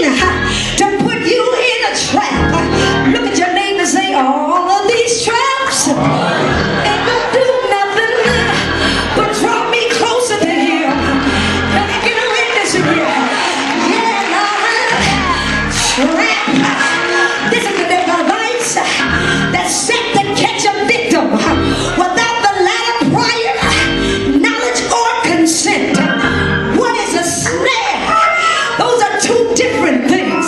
trying to put you in a trap. Look at your neighbor and say, all of these traps ain't gonna do nothing but draw me closer to him. Can I get a witness here? Yeah, Lord. Trap. This is the device that's set to catch a victim without the latter prior knowledge or consent. What is a snare? Those are two different things.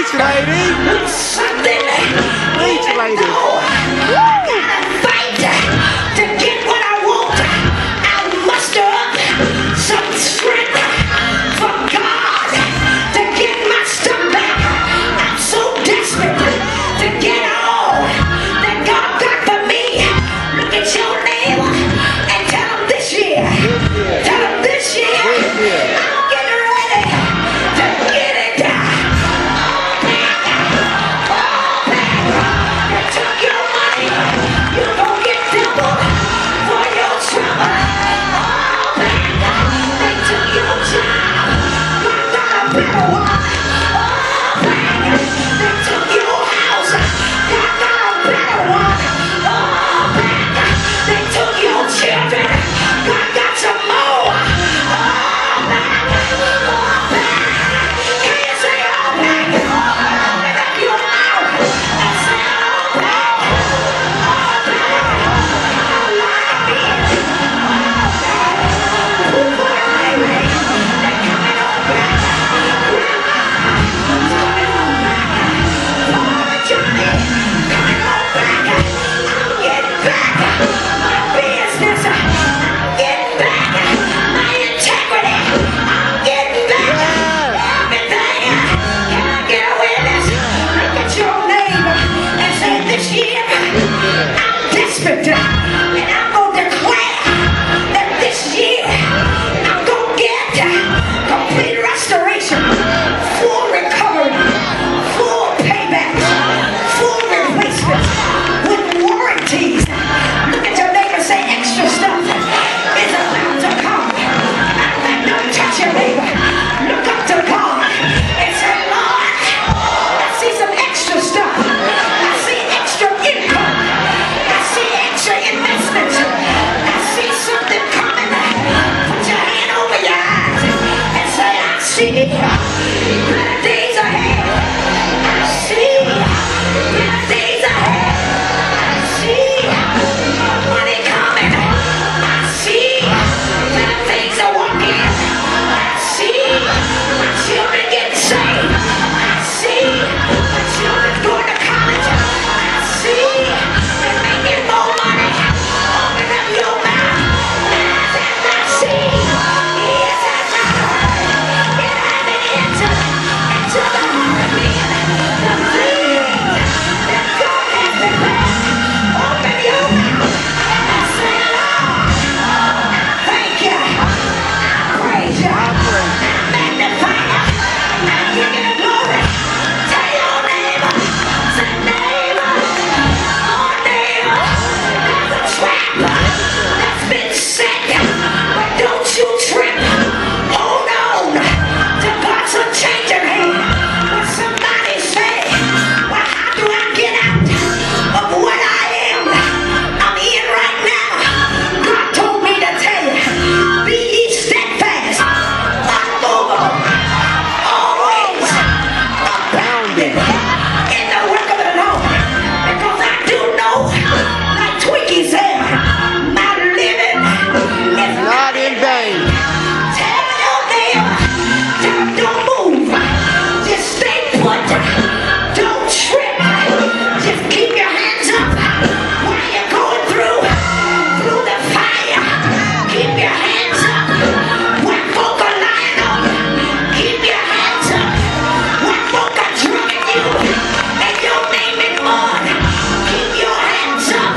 Preach, lady. Something. Preach, lady. Gotta fight to get what I want. I'll muster up some strength from God to get my stuff back. I'm so desperate to get all that God got for me. Look at your neighbor and tell him this year. Tell him this year. I'm getting ready to get it down. They took your money. You gon' get double for your trouble. They took your job. You got a better one. They took your house. You got a better one. They took your children. You got some more. Can you say all back? Open up your mouth and say all back. All back. I like it. All back. Baby, they're coming all back. Grandma, coming all back. Paul and Johnny, coming all back. I'm getting back my business. I'm getting back my integrity. I'm getting back everything. Can I get a witness? Look at your neighbor and say, this year I'm desperate and I'm going to declare that this year I'm going to get complete restoration, full recovery, full payback, full replacement with warranties. Look at your neighbor, say extra stuff is about to come. Don't touch your neighbor. Look up to God and say, Lord, I see some extra stuff. I see extra income. I see extra investments. I see something coming. Put your hand over your eyes and say, I see better days ahead. I see better days ahead. I see more money coming. I see better things are walking. I see my children getting saved. I see my children going to college. I see them making more money. Open up your mouth. Eyes have not seen. Ears have not heard. It hasn't entered into the heart of man. The things that God has prepared. Open your mouth and say, Lord, thank you. I praise you. I magnify you. I give you the glory. Tell your neighbor. Say, neighbor. Oh, neighbor. There's a trap that's been set. But don't you trip. Hold on to God's unchanging hand. When somebody say, well, how do I get out of what I am? I'm in right now. God told me to tell you, be ye steadfast, unmovable, always abounding in the work of the Lord. Because I do know, like Twinkie said, my living is Not in vain. Tell your neighbor, tell him don't move. Just stay put. Don't trip. Just keep your hands up while you're going through the fire. Keep your hands up when folk are lying on you. Keep your hands up when folk are drugging you and your name in mud. Keep your hands up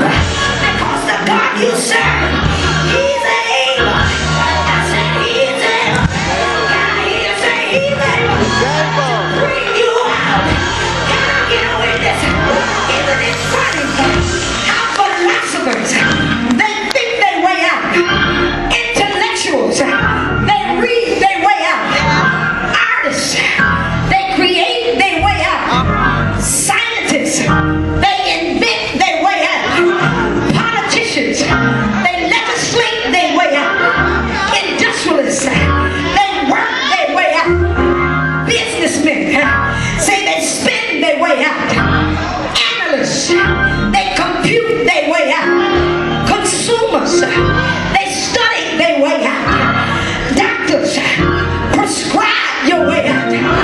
because the God you serve, He's able. I said He's able. Can I hear you say He's able? Able.